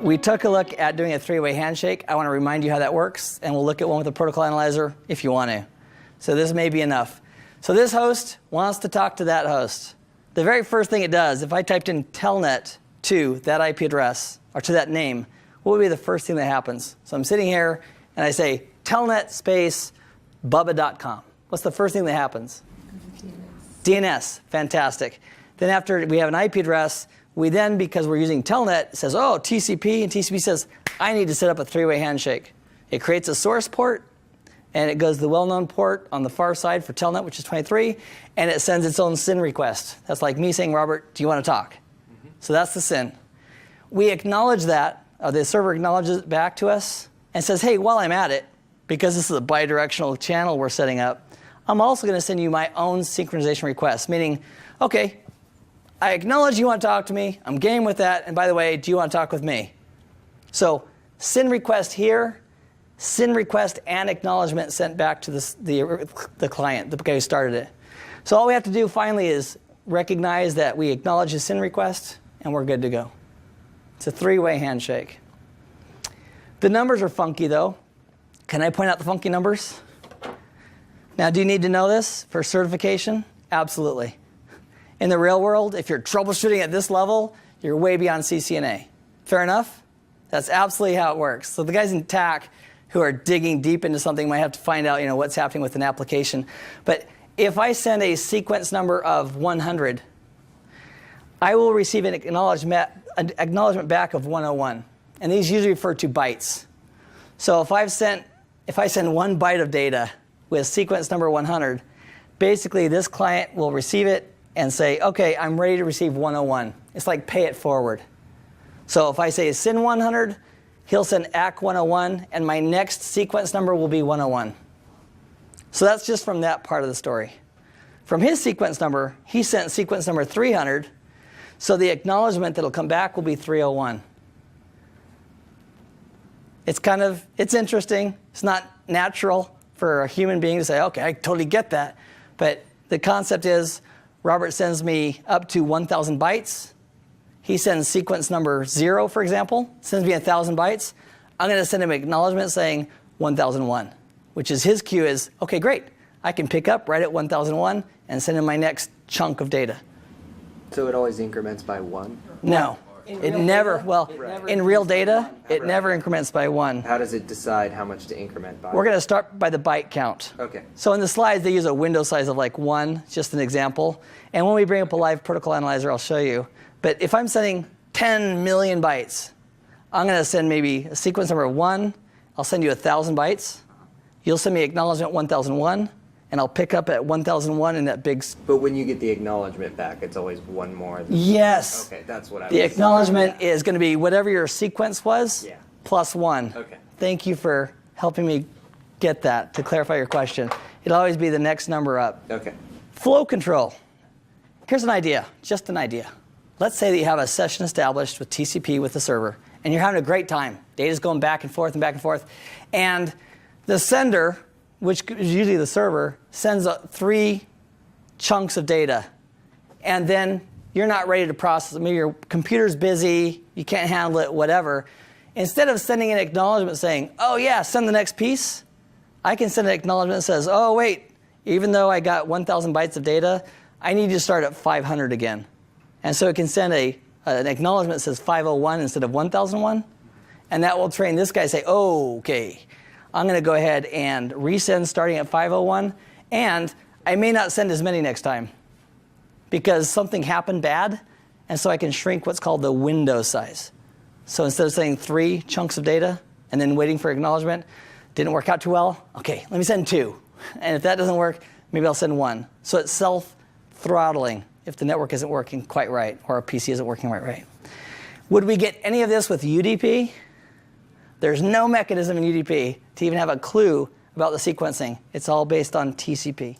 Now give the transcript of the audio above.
We took a look at doing a three-way handshake. I want to remind you how that works, and we'll look at one with a protocol analyzer if you want to. So this may be enough. So this host wants to talk to that host. The very first thing it does, if I typed in telnet to that IP address, or to that name, what would be the first thing that happens? So I'm sitting here, and I say telnet space bubba.com. What's the first thing that happens? DNS. Fantastic. Then after we have an IP address, we then, because we're using telnet, says, oh, TCP, and TCP says, I need to set up a three-way handshake. It creates a source port, and it goes to the well-known port on the far side for telnet, which is 23, and it sends its own SYN request. That's like me saying, Robert, do you want to talk? Mm-hmm. So that's the SYN. We acknowledge that. The server acknowledges it back to us and says, hey, while I'm at it, because this is a bidirectional channel we're setting up, I'm also going to send you my own synchronization request, meaning, OK, I acknowledge you want to talk to me. I'm game with that. And by the way, do you want to talk with me? So SYN request here, SYN request and acknowledgement sent back to the client, the guy who started it. So all we have to do finally is recognize that we acknowledge his SYN request, and we're good to go. It's a three-way handshake. The numbers are funky, though. Can I point out the funky numbers? Now, do you need to know this for certification? Absolutely. In the real world, if you're troubleshooting at this level, you're way beyond CCNA. Fair enough? That's absolutely how it works. So the guys in TAC who are digging deep into something might have to find out, what's happening with an application. But if I send a sequence number of 100, I will receive an acknowledgement back of 101. And these usually refer to bytes. So if I send 1 byte of data with sequence number 100, basically this client will receive it and say, OK, I'm ready to receive 101. It's like pay it forward. So if I say SYN 100, he'll send ACK 101, and my next sequence number will be 101. So that's just from that part of the story. From his sequence number, he sent sequence number 300. So the acknowledgement that will come back will be 301. It's interesting. It's not natural for a human being to say, OK, I totally get that. But the concept is, Robert sends me up to 1,000 bytes. He sends sequence number 0, for example, sends me 1,000 bytes. I'm going to send him an acknowledgement saying 1001, which is his cue is, OK, great. I can pick up right at 1001 and send him my next chunk of data. So it always increments by 1? No. It never, in real data, it never increments by 1. How does it decide how much to increment by? We're going to start by the byte count. OK. So in the slides, they use a window size of like 1, just an example. And when we bring up a live protocol analyzer, I'll show you. But if I'm sending 10 million bytes, I'm going to send maybe a sequence number 1. I'll send you 1,000 bytes. You'll send me acknowledgement 1001. And I'll pick up at 1001 in that big... But when you get the acknowledgement back, it's always 1 more than... Yes. OK, that's what I was... The acknowledgement is going to be whatever your sequence was, plus 1. OK. Thank you for helping me get that, to clarify your question. It'll always be the next number up. OK. Flow control. Here's an idea, just an idea. Let's say that you have a session established with TCP with the server, and you're having a great time. Data's going back and forth and back and forth. And the sender, which is usually the server, sends 3 chunks of data. And then you're not ready to process it. Maybe your computer's busy, you can't handle it, whatever. Instead of sending an acknowledgement saying, oh, yeah, send the next piece, I can send an acknowledgement that says, oh, wait, even though I got 1,000 bytes of data, I need to start at 500 again. And so it can send an acknowledgement that says 501 instead of 1001. And that will train this guy to say, oh, OK, I'm going to go ahead and resend starting at 501. And I may not send as many next time because something happened bad. And so I can shrink what's called the window size. So instead of saying 3 chunks of data and then waiting for acknowledgement, didn't work out too well. OK, let me send 2. And if that doesn't work, maybe I'll send 1. So it's self-throttling if the network isn't working quite right or a PC isn't working quite right. Would we get any of this with UDP? There's no mechanism in UDP to even have a clue about the sequencing. It's all based on TCP.